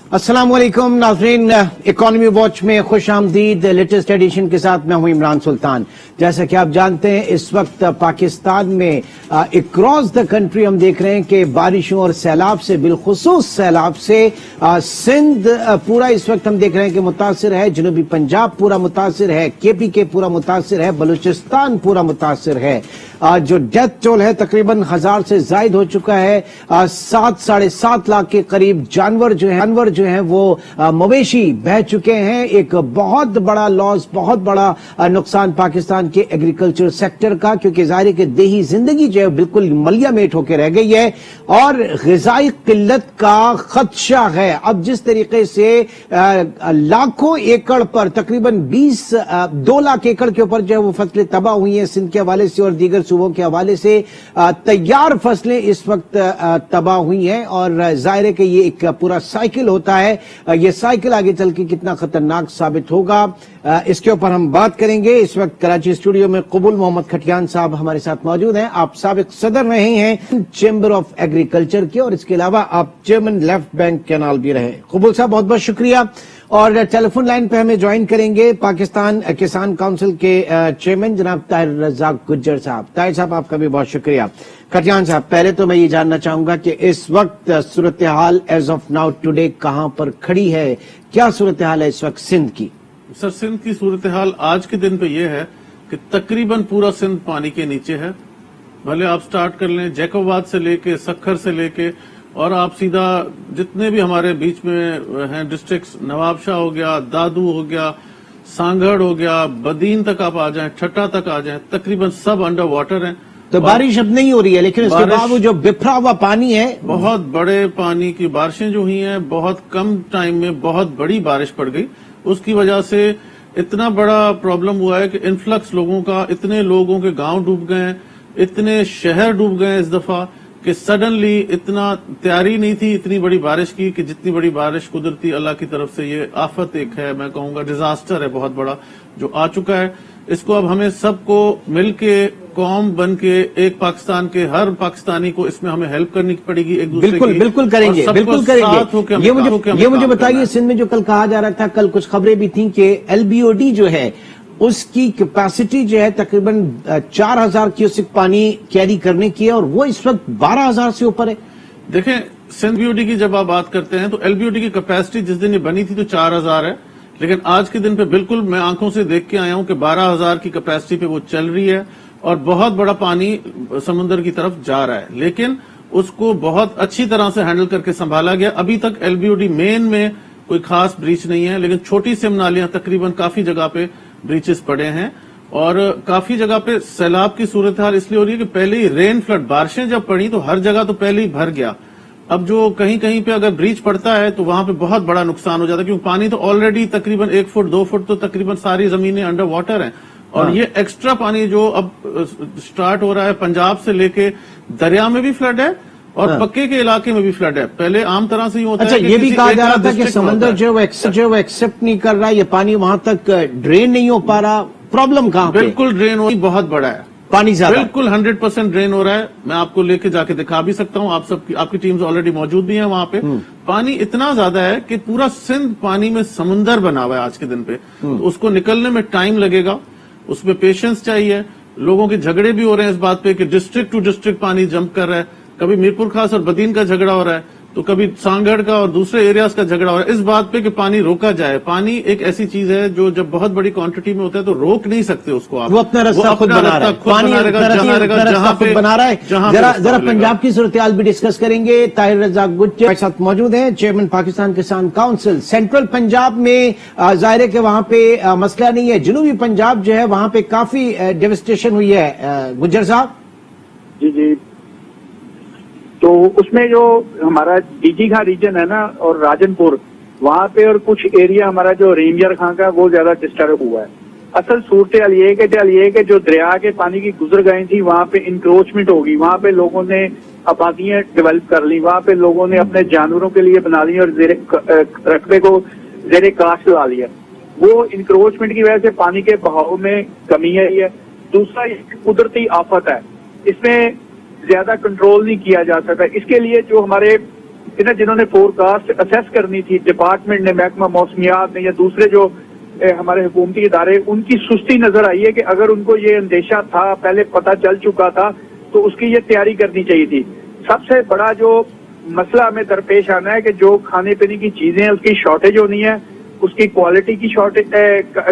अस्सलाम वालेकुम नाज़रीन, इकोनॉमी वॉच में खुश आमदीद। लेटेस्ट एडिशन के साथ मैं हूं इमरान सुल्तान। जैसा कि आप जानते हैं, इस वक्त पाकिस्तान में अक्रॉस द कंट्री हम देख रहे हैं कि बारिशों और सैलाब से, बिलखुसूस सैलाब से सिंध पूरा इस वक्त हम देख रहे हैं कि मुतासिर है, जनूबी पंजाब पूरा मुतासिर है, KPK पूरा मुतासिर है, बलूचिस्तान पूरा मुतासिर है। जो डेथ टोल है तकरीबन 1000 से जायद हो चुका है। 7-7.5 लाख के करीब जानवर जो हैं वो मवेशी बह चुके हैं। एक बहुत बड़ा लॉस, बहुत बड़ा नुकसान पाकिस्तान के एग्रीकल्चर सेक्टर का, क्योंकि ज़ाहिर के देही जिंदगी जो है बिल्कुल मलिया मेट होकर रह गई है और ग़िज़ाई किल्लत का खदशा है। अब जिस तरीके से लाखों एकड़ पर तकरीबन 2 लाख एकड़ के ऊपर जो है वो फसलें तबाह हुई हैं सिंध के हवाले से और दीगर सूबों के हवाले से तैयार फसलें इस वक्त तबाह हुई हैं और जाहिर है कि ये एक पूरा साइकिल होता है। ये साइकिल आगे चल के कितना खतरनाक साबित होगा, इसके ऊपर हम बात करेंगे। इस वक्त कराची स्टूडियो में कबूल मोहम्मद खटियान साहब हमारे साथ मौजूद हैं। आप साबिक सदर रहे हैं चैम्बर ऑफ एग्रीकल्चर के और इसके अलावा आप चेयरमैन लेफ्ट बैंक कैनाल भी रहे। कबूल साहब बहुत बहुत शुक्रिया। और टेलीफोन लाइन पे हमें ज्वाइन करेंगे पाकिस्तान किसान काउंसिल के चेयरमैन जनाब ताहिर रज़ाक गुज्जर साहब। ताहिर साहब आपका भी बहुत शुक्रिया। खटियान साहब, पहले तो मैं ये जानना चाहूंगा कि इस वक्त सूरत हाल एज ऑफ नाउ टुडे कहां पर खड़ी है, क्या सूरत हाल है इस वक्त सिंध की? सर, सिंध की सूरत हाल आज के दिन पे ये है कि तकरीबन पूरा सिंध पानी के नीचे है। भले आप स्टार्ट कर लें जैकोबाद से लेके सखर से लेके और आप सीधा जितने भी हमारे बीच में हैं डिस्ट्रिक्ट्स, नवाबशाह हो गया, दादू हो गया, सांगड़ हो गया, बदीन तक आप आ जाएं, ठट्टा तक आ जाएं, तकरीबन सब अंडर वाटर हैं। तो बारिश अब नहीं हो रही है, लेकिन इसके बावजूद जो बिखरा हुआ पानी है, बहुत बड़े पानी की बारिशें जो हुई हैं, बहुत कम टाइम में बहुत बड़ी बारिश पड़ गई, उसकी वजह से इतना बड़ा प्रॉब्लम हुआ है कि इन्फ्लक्स लोगों का, इतने लोगों के गांव डूब गए हैं, इतने शहर डूब गए हैं इस दफा कि सडनली इतना तैयारी नहीं थी इतनी बड़ी बारिश की कि जितनी बड़ी बारिश कुदरती अल्लाह की तरफ से ये आफत एक है, मैं कहूंगा डिजास्टर है बहुत बड़ा जो आ चुका है। इसको अब हमें सबको मिलके कौम बन के एक पाकिस्तान के हर पाकिस्तानी को इसमें हमें हेल्प करनी पड़ेगी एक दूसरे की। बिल्कुल करेंगे। ये मुझे बताइए, सिंध में जो कल कहा जा रहा था, कल कुछ खबरें भी थी कि LBOD जो है उसकी कैपेसिटी जो है तकरीबन 4000 क्यूसेक पानी कैरी करने की है और वो इस वक्त 12000 से ऊपर है। देखें, सिंध BOD की जब आप बात करते हैं तो LBOD की कैपेसिटी जिस दिन ये बनी थी तो 4000 है, लेकिन आज के दिन पे बिल्कुल मैं आंखों से देख के आया हूं कि 12000 की कैपेसिटी पे वो चल रही है और बहुत बड़ा पानी समुद्र की तरफ जा रहा है, लेकिन उसको बहुत अच्छी तरह से हैंडल करके संभाला गया। अभी तक LBOD मेन में कोई खास ब्रीच नहीं है, लेकिन छोटी सी नालियां तकरीबन काफी जगह पे ब्रीचेस पड़े हैं और काफी जगह पे सैलाब की सूरत हाल इसलिए हो रही है कि पहले ही रेन फ्लड बारिशें जब पड़ी तो हर जगह तो पहले ही भर गया। अब जो कहीं कहीं पे अगर ब्रीच पड़ता है तो वहां पे बहुत बड़ा नुकसान हो जाता है, क्योंकि पानी तो ऑलरेडी तकरीबन 1 फुट 2 फुट तो तकरीबन सारी जमीनें अंडर वाटर हैं और ये एक्स्ट्रा पानी जो अब स्टार्ट हो रहा है पंजाब से लेके दरिया में भी फ्लड है और पक्के के इलाके में भी फ्लड है। पहले आम तरह से ही होता है। ये भी कहा जा रहा था कि समंदर जो वो एक्सेप्ट नहीं कर रहा, ये पानी वहां तक ड्रेन नहीं हो पा रहा। प्रॉब्लम कहां पे? बिल्कुल ड्रेन हो बहुत बड़ा है, पानी ज्यादा, बिल्कुल 100% ड्रेन हो रहा है। मैं आपको लेके जाके दिखा भी सकता हूं, आपकी टीम्स ऑलरेडी मौजूद भी हैं वहां पे। पानी इतना ज्यादा है कि पूरा सिंध पानी में समुंदर बना हुआ है आज के दिन पे। तो उसको निकलने में टाइम लगेगा, उसमें पेशेंस चाहिए। लोगों के झगड़े भी हो रहे हैं इस बात पे कि डिस्ट्रिक्ट टू डिस्ट्रिक्ट पानी जंप कर रहा है, कभी मीरपुर खास और बदीन का झगड़ा हो रहा है तो कभी सांगड़ का और दूसरे एरियाज का झगड़ा हो रहा है इस बात पे कि पानी रोका जाए। पानी एक ऐसी चीज है जो जब बहुत बड़ी क्वांटिटी में होता है तो रोक नहीं सकते उसको आप। वो अपना रास्ता खुद बना रहा है, पानी जहां खुद बना रहा है। जरा पंजाब की सूरत हाल भी डिस्कस करेंगे। ताहिर रज़ाक गुज्जर हमारे साथ मौजूद हैं, चेयरमैन पाकिस्तान किसान काउंसिल। सेंट्रल पंजाब में जाहिर है कि वहां पे मसला नहीं है, जनूबी पंजाब जो है वहां पे काफी डेवस्टेशन हुई है। गुज्जर साहब जी, तो उसमें जो हमारा डीजी खां रीजन है ना और राजनपुर वहां पे और कुछ एरिया हमारा जो रेंजर खां का वो ज्यादा डिस्टर्ब हुआ है। असल सूरत ये है कि जो दरिया के पानी की गुजर गई थी वहां पे इंक्रोचमेंट होगी, वहां पे लोगों ने आबादियां डेवलप कर ली, वहां पे लोगों ने अपने जानवरों के लिए बना ली और रकबे को जेरे काश्त ला लिया। वो इंक्रोचमेंट की वजह से पानी के बहाव में कमी आई है। दूसरा कुदरती आफत है, इसमें ज्यादा कंट्रोल नहीं किया जा सकता। इसके लिए जो हमारे نا جنہوں نے فورکاسٹ اسیس کرنی تھی ڈپارٹمنٹ نے, محکمہ موسمیات نے یا دوسرے جو ہمارے حکومتی ادارے, ان کی سستی نظر آئی ہے کہ اگر ان کو یہ اندیشہ تھا, پہلے پتہ چل چکا تھا, تو اس کی یہ تیاری کرنی چاہیے تھی. سب سے بڑا جو مسئلہ ہمیں درپیش آنا ہے کہ جو کھانے پینے کی چیزیں ہیں اس کی شارٹیج ہونی ہے, اس کی کوالٹی کی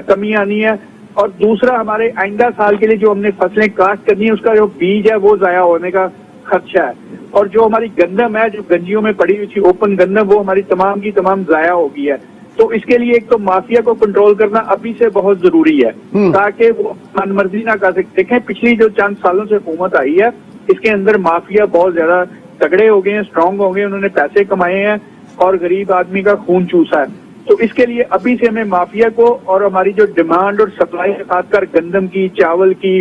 کمی آنی ہے, اور دوسرا ہمارے آئندہ سال کے لیے جو ہم نے فصلیں کاشت کرنی ہے اس کا جو بیج ہے وہ ضائع ہونے کا خدشہ ہے. اور جو ہماری گندم ہے جو گنجیوں میں پڑی ہوئی تھی اوپن گندم, وہ ہماری تمام کی تمام ضائع ہو گئی ہے. تو اس کے لیے ایک تو مافیا کو کنٹرول کرنا ابھی سے بہت ضروری ہے تاکہ وہ من مرضی نہ کر سکتے. دیکھیں پچھلی جو چند سالوں سے حکومت آئی ہے اس کے اندر مافیا بہت زیادہ تگڑے ہو گئے ہیں, اسٹرانگ ہو گئے, انہوں نے پیسے کمائے ہیں اور غریب آدمی کا خون چوسا ہے. تو اس کے لیے ابھی سے ہمیں مافیا کو اور ہماری جو ڈیمانڈ اور سپلائی خاص کر گندم کی, چاول کی,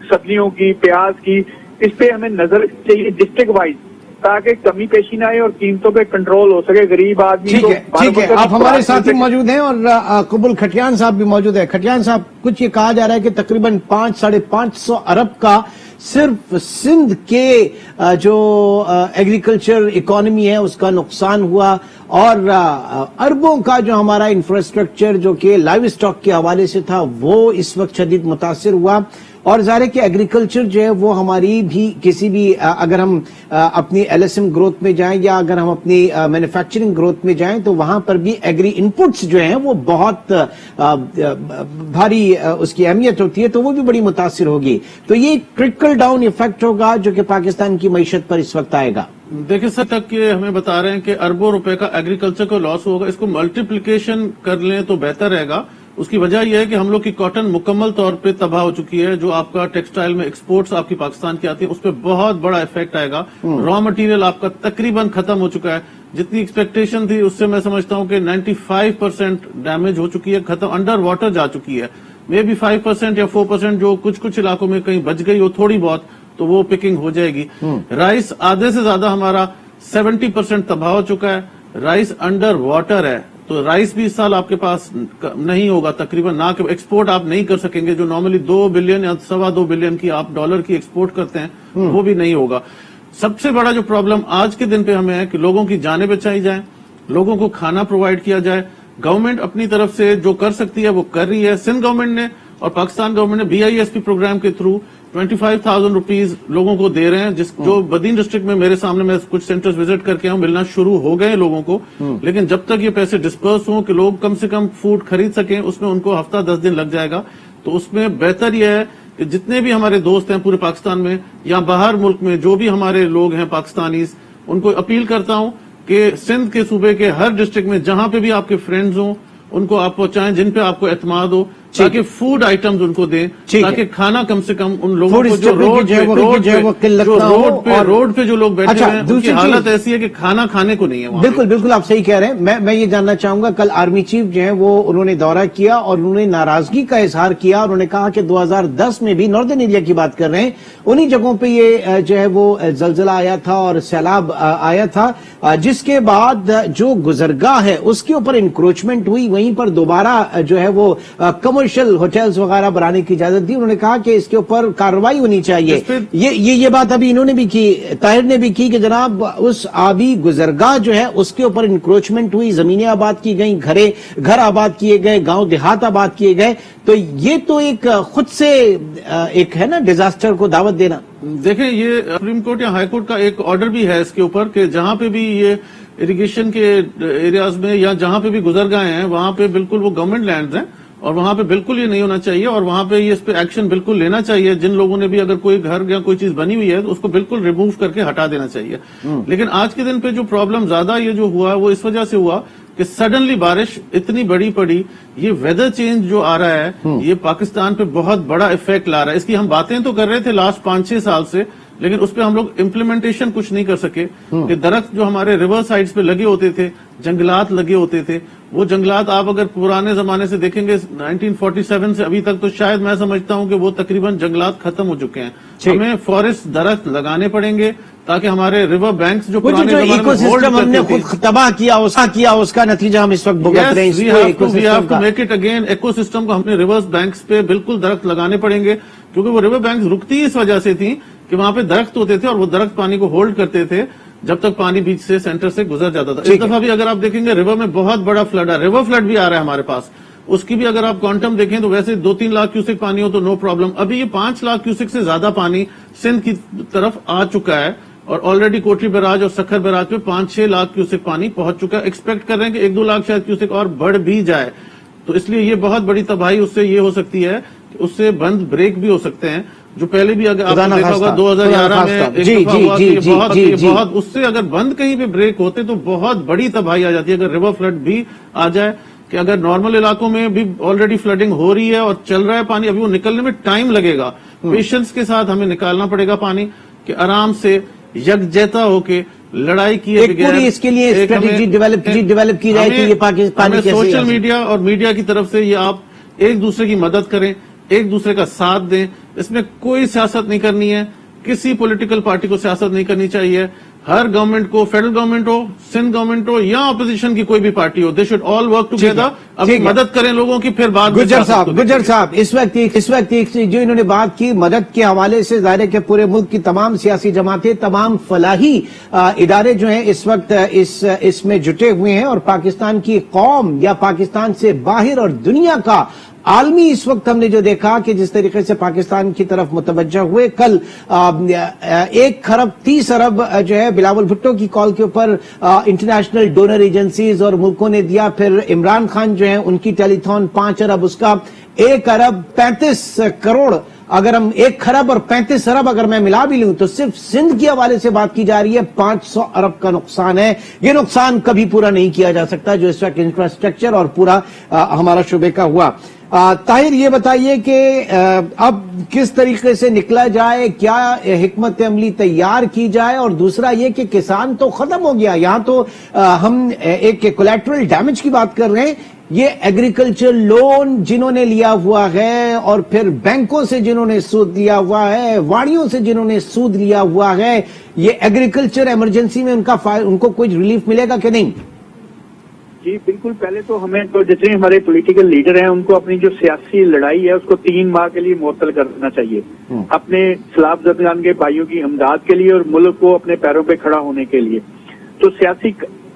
سبزیوں کی, پیاز کی, اس پہ ہمیں نظر چاہیے ڈسٹرکٹ وائز تاکہ کمی پیشی نہ آئے اور قیمتوں پہ کنٹرول ہو سکے. غریب آدمی کو ٹھیک ہے, آپ ہمارے ساتھی موجود ہیں اور قبول کھٹیان صاحب بھی موجود ہیں. کھٹیان صاحب, کچھ یہ کہا جا رہا ہے کہ تقریباً 500-550 ارب کا صرف سندھ کے جو ایگریکلچر اکانومی ہے اس کا نقصان ہوا, اور اربوں کا جو ہمارا انفراسٹرکچر جو کہ لائیو اسٹاک کے حوالے سے تھا وہ اس وقت شدید متاثر ہوا. اور ظاہر ہے کہ ایگریکلچر جو ہے وہ ہماری بھی کسی بھی اگر ہم اپنی ایل ایس ایم گروتھ میں جائیں یا اگر ہم اپنی مینوفیکچرنگ گروتھ میں جائیں تو وہاں پر بھی ایگری انپٹس جو ہیں وہ بہت بھاری اس کی اہمیت ہوتی ہے, تو وہ بھی بڑی متاثر ہوگی. تو یہ ٹرکل ڈاؤن ایفیکٹ ہوگا جو کہ پاکستان کی معیشت پر اس وقت آئے گا. دیکھیں سر, تک یہ ہمیں بتا رہے ہیں کہ اربوں روپے کا ایگریکلچر کو لاس ہوگا. اس کو ملٹیپلیکیشن کر لیں تو بہتر رہے گا. اس کی وجہ یہ ہے کہ ہم لوگ کی کاٹن مکمل طور پہ تباہ ہو چکی ہے. جو آپ کا ٹیکسٹائل میں ایکسپورٹس آپ کی پاکستان کی آتی ہے اس پہ بہت بڑا افیکٹ آئے گا. را مٹیریل آپ کا تقریباً ختم ہو چکا ہے. جتنی ایکسپیکٹیشن تھی اس سے میں سمجھتا ہوں کہ 95% ڈیمیج ہو چکی ہے, ختم, انڈر واٹر جا چکی ہے. مے بی 5% یا 4% جو کچھ علاقوں میں کہیں بچ گئی ہو تھوڑی بہت, تو وہ پکنگ ہو جائے گی. رائس آدھے سے زیادہ ہمارا 70% تباہ ہو چکا ہے. رائس انڈر واٹر ہے, تو رائس بھی اس سال آپ کے پاس نہیں ہوگا تقریباً, نہ کہ ایکسپورٹ آپ نہیں کر سکیں گے. جو نارملی 2 بلین یا 2.25 بلین کی آپ ڈالر کی ایکسپورٹ کرتے ہیں وہ بھی نہیں ہوگا. سب سے بڑا جو پرابلم آج کے دن پہ ہمیں ہے کہ لوگوں کی جانیں بچائی جائیں, لوگوں کو کھانا پرووائڈ کیا جائے. گورنمنٹ اپنی طرف سے جو کر سکتی ہے وہ کر رہی ہے. سندھ گورنمنٹ نے اور پاکستان گورنمنٹ نے BISP پروگرام کے تھرو 25,000 روپیز لوگوں کو دے رہے ہیں. جو بدین ڈسٹرکٹ میں میرے سامنے میں کچھ سینٹرز وزٹ کر کے ہوں, ملنا شروع ہو گئے لوگوں کو. لیکن جب تک یہ پیسے ڈسپرس ہوں کہ لوگ کم سے کم فوڈ خرید سکیں, اس میں ان کو ہفتہ 10 دن لگ جائے گا. تو اس میں بہتر یہ ہے کہ جتنے بھی ہمارے دوست ہیں پورے پاکستان میں یا باہر ملک میں, جو بھی ہمارے لوگ ہیں پاکستانیز, ان کو اپیل کرتا ہوں کہ سندھ کے صوبے کے ہر ڈسٹرکٹ میں جہاں پہ بھی آپ کے فرینڈز ہوں ان کو آپ پہنچائیں جن پہ آپ کو اعتماد ہو, تاکہ فوڈ آئٹمز ان کو دیں, تاکہ کھانا کم سے کم ان لوگوں کو جو روڈ پہ جو لوگ بیٹھے ہیں ان کی حالت ایسی ہے کہ کھانا کھانے کو نہیں ہے. بالکل بالکل آپ صحیح کہہ رہے ہیں. میں یہ جاننا چاہوں گا, کل آرمی چیف جو ہیں وہ انہوں نے دورہ کیا اور انہوں نے ناراضگی کا اظہار کیا. انہوں نے کہا کہ 2010 میں بھی ناردرن ایریا کی بات کر رہے ہیں, انہی جگہوں پہ یہ جو ہے وہ زلزلہ آیا تھا اور سیلاب آیا تھا, جس کے بعد جو گزرگاہ ہے اس کے اوپر انکروچمنٹ ہوئی, وہیں پر دوبارہ جو ہے وہ کمرشل ہوٹلز وغیرہ بنانے کی اجازت دی. انہوں نے کہا کہ اس کے اوپر کارروائی ہونی چاہیے. یہ بات ابھی انہوں نے بھی کی, طاہر نے بھی کی, کہ جناب اس آبی گزرگاہ جو ہے اس کے اوپر انکروچمنٹ ہوئی, زمینیں آباد کی گئیں, گھر آباد کیے گئے, گاؤں دیہات آباد کیے گئے. تو یہ تو ایک خود سے ایک ہے نا ڈیزاسٹر کو دعوت دینا. دیکھیں یہ سپریم کورٹ یا ہائی کورٹ کا ایک آرڈر بھی ہے اس کے اوپر کہ جہاں پہ بھی یہ اریگیشن کے ایریاز میں یا جہاں پہ بھی گزرگاہیں ہیں وہاں پہ بالکل وہ گورنمنٹ لینڈز ہیں اور وہاں پہ بالکل یہ نہیں ہونا چاہیے, اور وہاں پہ یہ اس پہ ایکشن بالکل لینا چاہیے. جن لوگوں نے بھی اگر کوئی گھر یا کوئی چیز بنی ہوئی ہے تو اس کو بالکل ریموو کر کے ہٹا دینا چاہیے. لیکن آج کے دن پہ جو پرابلم زیادہ یہ جو ہوا وہ اس وجہ سے ہوا کہ سڈنلی بارش اتنی بڑی پڑی. یہ ویدر چینج جو آ رہا ہے یہ پاکستان پہ بہت بڑا افیکٹ لا رہا ہے. اس کی ہم باتیں تو کر رہے تھے لاسٹ 5-6 سال سے, لیکن اس پہ ہم لوگ امپلیمنٹیشن کچھ نہیں کر سکے. کہ درخت جو ہمارے ریور سائڈز پہ لگے ہوتے تھے, جنگلات لگے ہوتے تھے, وہ جنگلات آپ اگر پرانے زمانے سے دیکھیں گے 1947 سے ابھی تک تو شاید میں سمجھتا ہوں کہ وہ تقریباً جنگلات ختم ہو چکے ہیں. ہمیں فارسٹ درخت لگانے پڑیں گے تاکہ ہمارے ریور بینکس جو پرانے زمانے میں ایکو سسٹم ہم نے خود تباہ کیا اس کا نتیجہ ہم اس وقت بھگت رہے ہیں. Make it again ecosystem کو ہمیں ریور بینکس پہ بالکل درخت لگانے پڑیں گے, کیونکہ وہ ریور بینکس رکتی اس وجہ سے تھی کہ وہاں پہ درخت ہوتے تھے اور وہ درخت پانی کو ہولڈ کرتے تھے. जब तक पानी बीच से सेंटर से गुजर जाता था। इस दफा भी अगर आप देखेंगे रिवर में बहुत बड़ा फ्लड है, रिवर फ्लड भी आ रहा है हमारे पास, उसकी भी अगर आप क्वांटम देखें तो वैसे 2-3 लाख क्यूसेक पानी हो तो नो प्रॉब्लम। अभी ये 5 लाख क्यूसेक से ज्यादा पानी सिंध की तरफ आ चुका है और ऑलरेडी कोटरी बैराज और सखर बैराज पे 5-6 लाख क्यूसेक पानी पहुंच चुका है। एक्सपेक्ट कर रहे हैं कि 1-2 लाख शायद क्यूसेक और बढ़ भी जाए, तो इसलिए ये बहुत बड़ी तबाही उससे ये हो सकती है कि उससे बंद ब्रेक भी हो सकते हैं, जो पहले भी अगर आपने देखा होगा 2011 में एक दफा हुआ कि बहुत उससे अगर बंद कहीं पे ब्रेक होते तो बहुत बड़ी तबाही आ जाती है। अगर रिवर फ्लड भी आ जाए कि अगर नॉर्मल इलाकों में भी ऑलरेडी फ्लडिंग हो रही है और चल रहा है पानी, अभी वो निकलने में टाइम लगेगा, पेशेंस के साथ हमें निकालना पड़ेगा पानी, कि आराम से यकजहता होके लड़ाई किए बगैर इसके लिए स्ट्रेटेजी डेवलप की जाए कि ये पाकिस्तान सोशल मीडिया और मीडिया की तरफ से ये आप एक दूसरे की मदद करें, एक दूसरे का साथ दें। इसमें कोई सियासत नहीं करनी है, किसी पॉलिटिकल पार्टी को सियासत नहीं करनी चाहिए। हर गवर्नमेंट को, फेडरल गवर्नमेंट हो, सिंध गवर्नमेंट हो या अपोजिशन की कोई भी पार्टी हो, they should all work together. अभी मदद करें लोगों की, फिर बाद में गुज्जर साहब इस वक्त जो इन्होंने बात की मदद के हवाले से, ज़ाहिर है कि पूरे मुल्क की तमाम सियासी जमातें, तमाम फलाही इदारे जो हैं इस वक्त इसमें जुटे हुए हैं और पाकिस्तान की कौम या पाकिस्तान से बाहर और दुनिया का आलमी इस वक्त हमने जो देखा कि जिस तरीके से पाकिस्तान की तरफ मुतवज्जा हुए, कल 1 खरब 30 अरब जो है बिलावल भुट्टो की कॉल के ऊपर इंटरनेशनल डोनर एजेंसीज और मुल्कों ने दिया, फिर इमरान खान जो है उनकी टेलीथॉन 5 अरब, उसका 1 अरब 35 करोड़, अगर हम 1 खरब और 35 अरब अगर मैं मिला भी लूं तो सिर्फ सिंध के हवाले से बात की जा रही है 500 अरब का नुकसान है। ये नुकसान कभी पूरा नहीं किया जा सकता जो इस वक्त इंफ्रास्ट्रक्चर और पूरा हमारा शुबे का हुआ। ताहिर, ये बताइए कि अब किस तरीके से निकला जाए, क्या हिकमत अमली तैयार की जाए, और दूसरा ये कि किसान तो खत्म हो गया, यहां तो हम एक कोलैटरल डैमेज की बात कर रहे हैं। ये एग्रीकल्चर लोन जिन्होंने लिया हुआ है और फिर बैंकों से जिन्होंने सूद लिया हुआ है, वाड़ियों से जिन्होंने सूद लिया हुआ है, ये एग्रीकल्चर इमरजेंसी में उनको कोई रिलीफ मिलेगा कि नहीं? जी बिल्कुल, पहले तो हमें तो जितने हमारे पॉलिटिकल लीडर हैं उनको अपनी जो सियासी लड़ाई है उसको 3 माह के लिए मुअत्तल करना चाहिए, अपने सलाब जदगान के भाइयों की इमदाद के लिए और मुल्क को अपने पैरों पे खड़ा होने के लिए। तो सियासी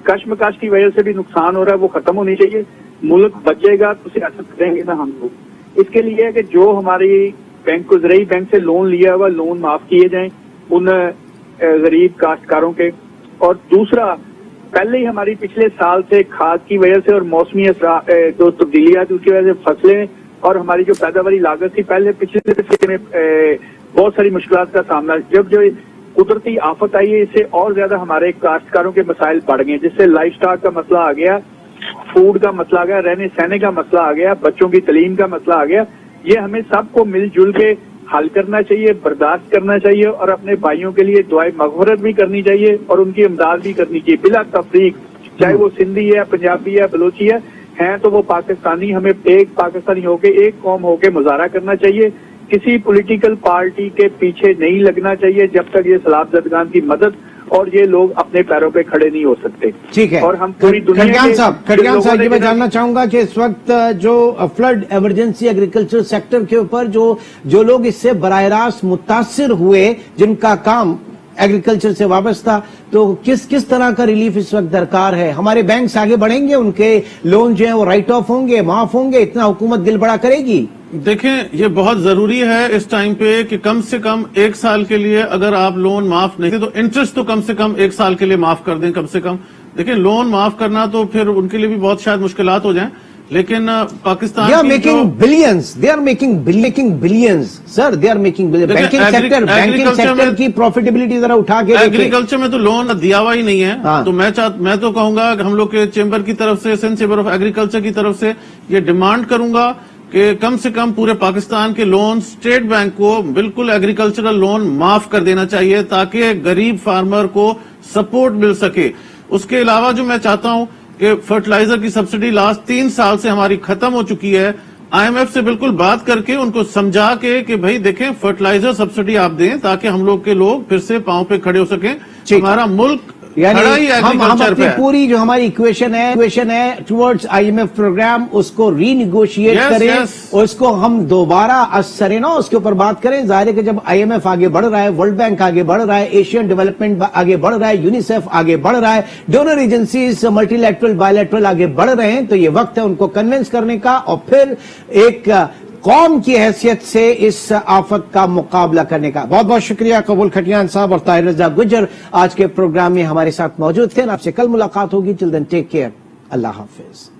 कश्मकश की वजह से भी नुकसान हो रहा है, वो खत्म होनी चाहिए। मुल्क बचेगा तो सियासत करेंगे ना हम लोग। इसके लिए है कि जो हमारी बैंक गुजराई बैंक से लोन लिया हुआ लोन माफ किए जाएं उन गरीब काश्तकारों के। और दूसरा, पहले ही हमारी पिछले साल से खाद की वजह से और मौसमी जो तब्दीलियां थी उसकी वजह से फसलें और हमारी जो पैदावारी लागत थी पहले पिछले में बहुत सारी मुश्किलात का सामना, जब जो कुदरती आफत आई है इससे और ज्यादा हमारे काश्तकारों के मसाइल बढ़ गए, जिससे लाइफ स्टॉक का मसला आ गया, फूड का मसला आ गया, रहने सहने का मसला आ गया, बच्चों की तालीम का मसला आ गया। ये हमें सबको मिलजुल के हल करना चाहिए, बर्दाश्त करना चाहिए और अपने भाइयों के लिए दुआए मग़फ़िरत भी करनी चाहिए और उनकी इमदाद भी करनी चाहिए बिला तफरीक, चाहे वो सिंधी है, पंजाबी है, बलोची है तो वो पाकिस्तानी। हमें एक पाकिस्तानी होके, एक कौम होके मुजाहरा करना चाहिए, किसी पॉलिटिकल पार्टी के पीछे नहीं लगना चाहिए जब तक ये सलाब जदगान की मदद और ये लोग अपने पैरों पे खड़े नहीं हो सकते। ठीक है, और हम पूरी दुनिया खड़गियान साहब ये मैं जानना चाहूंगा कि इस वक्त जो फ्लड इमरजेंसी एग्रीकल्चर सेक्टर के ऊपर जो लोग इससे बराह रास्त मुतासिर हुए, जिनका काम एग्रीकल्चर से वाबस्ता, तो किस तरह का रिलीफ इस वक्त दरकार है? हमारे बैंक्स आगे बढ़ेंगे, उनके लोन जो है वो राइट ऑफ होंगे, माफ होंगे, इतना हुकूमत दिल बड़ा करेगी? देखें, ये बहुत जरूरी है इस टाइम पे कि कम से कम 1 साल के लिए अगर आप लोन माफ नहीं तो इंटरेस्ट तो कम से कम 1 साल के लिए माफ कर दें कम से कम। देखिए, लोन माफ करना तो फिर उनके लिए भी बहुत शायद मुश्किलात हो जाएं, लेकिन Pakistan they are making billions sir, they are making billions। Banking sector की प्रॉफिटेबिलिटी जरा उठा के एग्रीकल्चर में तो लोन दिया हुआ ही नहीं है। हाँ। तो मैं तो कहूंगा हम लोग के चेंबर की तरफ से, सिंध चेंबर ऑफ एग्रीकल्चर की तरफ से ये डिमांड करूंगा कि कम से कम पूरे पाकिस्तान के लोन स्टेट बैंक को बिल्कुल एग्रीकल्चरल लोन माफ कर देना चाहिए ताकि गरीब फार्मर को सपोर्ट मिल सके। उसके अलावा जो मैं चाहता हूं कि फर्टिलाइजर की सब्सिडी लास्ट 3 साल से हमारी खत्म हो चुकी है, IMF से बिल्कुल बात करके उनको समझा के कि भाई देखें फर्टिलाइजर सब्सिडी आप दें ताकि हम लोग के लोग फिर से पांव पे खड़े हो सकें, हमारा मुल्क यानी खड़ा ही हम agriculture अपनी पे है। पूरी जो हमारी इक्वेशन है टुवर्ड्स IMF प्रोग्राम उसको रीनिगोशिएट Yes, करें yes. उसको हम दोबारा असरे ना उसके ऊपर बात करें। जाहिर है कि जब IMF आगे बढ़ रहा है, वर्ल्ड बैंक आगे बढ़ रहा है, एशियन डेवलपमेंट आगे बढ़ रहा है, यूनिसेफ आगे बढ़ रहा है, डोनर एजेंसीज मल्टीलैटरल बायलैटरल आगे बढ़ रहे हैं, तो ये वक्त है उनको कन्विंस करने का और फिर एक कौम की हैसियत से इस आफत का मुकाबला करने का। बहुत बहुत शुक्रिया कबूल खटियान साहब और ताहिर रज़ा गुज्जर आज के प्रोग्राम में हमारे साथ मौजूद थे। आपसे कल मुलाकात होगी। Till then take care. अल्लाह हाफिज।